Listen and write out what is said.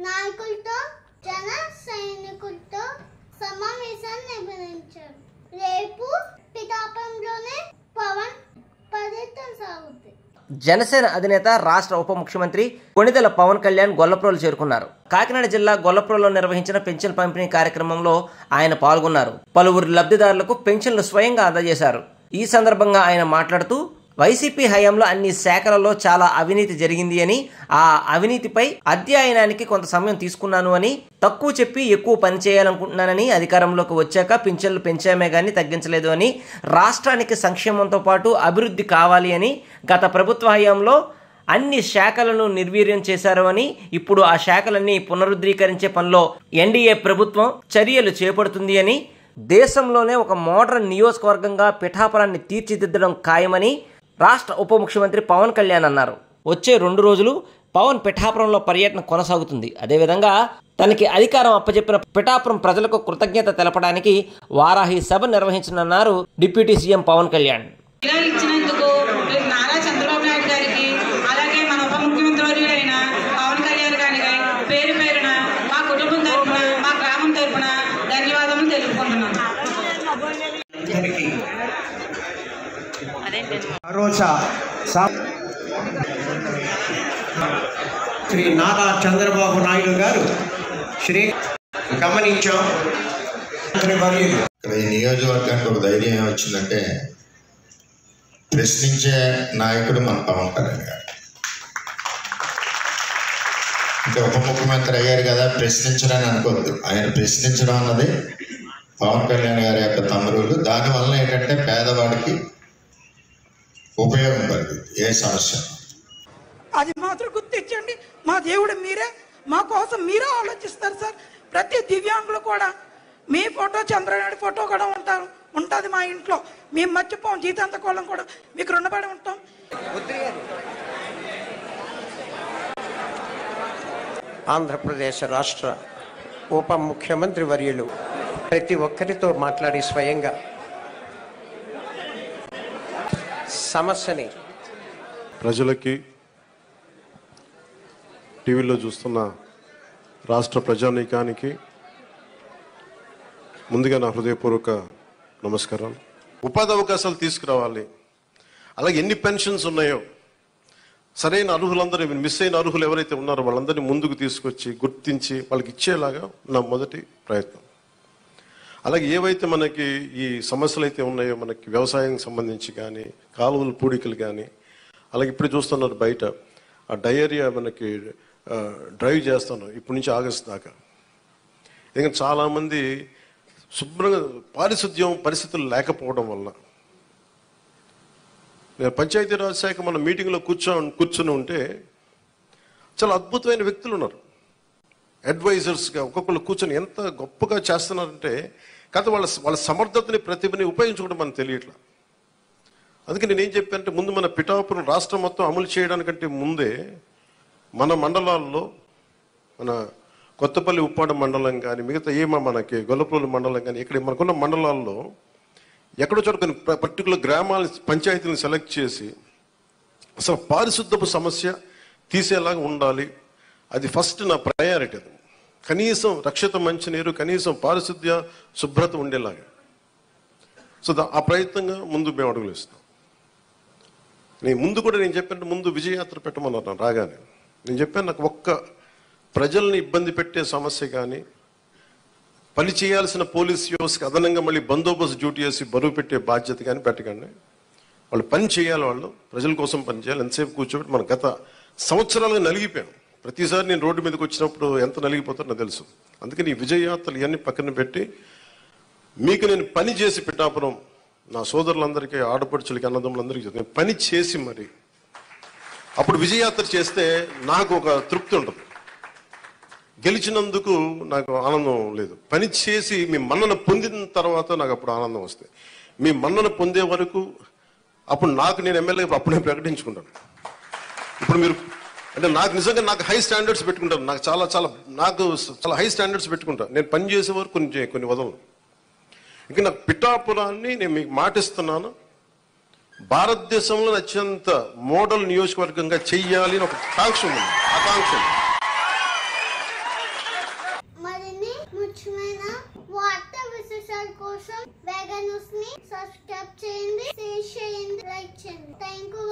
నాయకులతో జన సైనికులతో సమావేశాన్ని నిర్వహించారు. రేపు పిఠాపురంలోనే పవన్ పర్యటన సాగుతుంది. జనసేన అధినేత రాష్ట్ర ఉప ముఖ్యమంత్రి కొణిదెల పవన్ కళ్యాణ్ గొల్లప్రోలు చేరుకున్నారు. కాకినాడ జిల్లా గొల్లప్రోలో నిర్వహించిన పెన్షన్ పంపిణీ కార్యక్రమంలో ఆయన పాల్గొన్నారు. పలువురు లబ్ధిదారులకు పెన్షన్లు స్వయంగా అందజేశారు. ఈ సందర్భంగా ఆయన మాట్లాడుతూ వైసీపీ హయాంలో అన్ని శాఖలలో చాలా అవినీతి జరిగింది అని, ఆ అవినీతిపై అధ్యయనానికి కొంత సమయం తీసుకున్నాను అని, తక్కువ చెప్పి ఎక్కువ పని చేయాలనుకుంటున్నానని, అధికారంలోకి వచ్చాక పింఛన్లు పెంచామే కానీ తగ్గించలేదు అని, రాష్ట్రానికి సంక్షేమంతో పాటు అభివృద్ధి కావాలి అని, గత ప్రభుత్వ హయాంలో అన్ని శాఖలను నిర్వీర్యం చేశారు అని, ఇప్పుడు ఆ శాఖలన్నీ పునరుద్ధరీకరించే పనిలో ఎన్డీఏ ప్రభుత్వం చర్యలు చేపడుతుంది అని, దేశంలోనే ఒక మోడర్న్ నియోజకవర్గంగా పిఠాపురాన్ని తీర్చిదిద్దడం ఖాయమని రాష్ట్ర ఉప ముఖ్యమంత్రి పవన్ కళ్యాణ్ అన్నారు. వచ్చే 2 రోజులు పవన్ పిఠాపురంలో పర్యటన కొనసాగుతుంది. అదేవిధంగా తనకి అధికారం అప్పచెప్పిన పిఠాపురం ప్రజలకు కృతజ్ఞత తెలపడానికి వారాహి సభ నిర్వహించనున్నారు డిప్యూటీ సీఎం పవన్ కళ్యాణ్. శ్రీ నారా చంద్రబాబు నాయుడు గారు గమనించాం. ఈ నియోజకవర్గానికి ఒక ధైర్యం ఏమొచ్చిందంటే ప్రశ్నించే నాయకుడు మన పవన్ కళ్యాణ్ గారు. అంటే ఉప ముఖ్యమంత్రి అయ్యారు కదా, ప్రశ్నించడానికి అనుకోవద్దు. ఆయన ప్రశ్నించడం అన్నది పవన్ కళ్యాణ్ గారి యొక్క తమ్ముడు. దానివల్ల ఏంటంటే పేదవాడికి ఉపయోగం కలుగుతుంది. ఏ సమస్య అది మాత్రం గుర్తించండి. మా దేవుడు మీరే, మా కోసం మీరే ఆలోచిస్తారు సార్. ప్రతి దివ్యాంగులు కూడా మీ ఫోటో, చంద్రనాయుడు ఫోటో కూడా ఉంటుంది మా ఇంట్లో. మేము మర్చిపోం. జీతాంతకోళం కూడా మీకు రుణపడి ఉంటాం. ఆంధ్రప్రదేశ్ రాష్ట్ర ఉప ముఖ్యమంత్రి వర్యులు ప్రతి ఒక్కరితో మాట్లాడి స్వయంగా సమస్యని ప్రజలకి, టీవీలో చూస్తున్న రాష్ట్ర ప్రజానీకానికి ముందుగా నా హృదయపూర్వక నమస్కారాలు. ఉపాధి అవకాశాలు తీసుకురావాలి. అలాగే ఎన్ని పెన్షన్స్ ఉన్నాయో సరైన అర్హులందరూ, మిస్ అయిన అర్హులు ఎవరైతే ఉన్నారో వాళ్ళందరినీ ముందుకు తీసుకొచ్చి గుర్తించి వాళ్ళకి ఇచ్చేలాగా నా మొదటి ప్రయత్నం. అలాగే ఏవైతే మనకి ఈ సమస్యలు అయితే ఉన్నాయో, మనకి వ్యవసాయం సంబంధించి కానీ, కాలువలు పూడికలు కానీ, అలాగే ఇప్పుడు చూస్తున్నారు బయట ఆ డయేరియా మనకి డ్రైవ్ చేస్తాను ఇప్పటి నుంచి ఆగస్టు దాకా. ఎందుకంటే చాలామంది శుభ్రంగా పారిశుద్ధ్యం పరిస్థితులు లేకపోవడం వల్ల. నేను పంచాయతీరాజ్ శాఖ మన మీటింగ్లో కూర్చొని ఉంటే చాలా అద్భుతమైన వ్యక్తులు ఉన్నారు. అడ్వైజర్స్గా ఒక్కొక్కరు కూర్చొని ఎంత గొప్పగా చేస్తున్నారంటే, కాదు వాళ్ళ సమర్థతని, ప్రతిభని ఉపయోగించుకోవడం మనకు తెలియట్లా. అందుకే నేనేం చెప్పానంటే, ముందు మన పిఠాపురం రాష్ట్రం మొత్తం అమలు చేయడానికంటే ముందే మన మండలాల్లో, మన కొత్తపల్లి ఉప్పాడ మండలం కానీ, మిగతా మనకి గొల్లప్రోలు మండలం కానీ, ఇక్కడ మనకున్న మండలాల్లో ఎక్కడో చోట కొన్ని పర్టికులర్ గ్రామాల పంచాయతీలను సెలెక్ట్ చేసి అసలు పారిశుద్ధపు సమస్య తీసేలాగా ఉండాలి. అది ఫస్ట్ నా ప్రయారిటీ. అది కనీసం రక్షిత మంచినీరు, కనీసం పారిశుద్ధ్య శుభ్రత ఉండేలాగా. సో ఆ ప్రయత్నంగా ముందు మేము అడుగులు ఇస్తాం. నేను చెప్పాను, ముందు విజయయాత్ర పెట్టమన్నారు రాగానే. నేను చెప్పాను, నాకు ఒక్క ప్రజల్ని ఇబ్బంది పెట్టే సమస్య కానీ, పని చేయాల్సిన పోలీస్ వ్యవస్థకి అదనంగా మళ్ళీ బందోబస్తు డ్యూటీ చేసి బరువు పెట్టే బాధ్యత కానీ పెట్టకండి. వాళ్ళు పని చేయాలి, వాళ్ళు ప్రజల కోసం పని చేయాలి. ఎంతసేపు కూర్చోబెట్టి మనం గత సంవత్సరాలుగా నలిగిపోయాం. ప్రతిసారి నేను రోడ్డు మీదకి వచ్చినప్పుడు ఎంత నలిగిపోతారో నాకు తెలుసు. అందుకని ఈ విజయయాత్రలు ఇవన్నీ పక్కన పెట్టి మీకు నేను పని చేసి పిఠాపురం నా సోదరులందరికీ, ఆడపడుచులకి, అన్నదమ్ములందరికీ నేను పని చేసి మరి అప్పుడు విజయయాత్ర చేస్తే నాకు ఒక తృప్తి ఉంటుంది. గెలిచినందుకు నాకు ఆనందం లేదు. పని చేసి మీ మన్నన పొందిన తర్వాత నాకు అప్పుడు ఆనందం వస్తుంది. మీ మన్నన పొందే వరకు అప్పుడు నేను ఎమ్మెల్యే అప్పుడే ప్రకటించుకుంటాను. ఇప్పుడు మీరు అంటే నాకు నిజంగా నాకు హై స్టాండర్డ్స్ పెట్టుకుంటాను. నాకు చాలా హై స్టాండర్డ్స్ పెట్టుకుంటాను. నేను పని చేసే వరకు కొన్ని వదలను. ఇంకా నాకు పిఠాపురాన్ని నేను మీకు మాటిస్తున్నాను, భారతదేశంలో అత్యంత మోడల్ నియోజకవర్గంగా చెయ్యాలి అని ఒక ఆకాంక్ష ఉంది. టైగర్ న్యూస్ ని సబ్స్క్రైబ్ చేయండి, షేర్ చేయండి, లైక్ చేయండి. Thank you.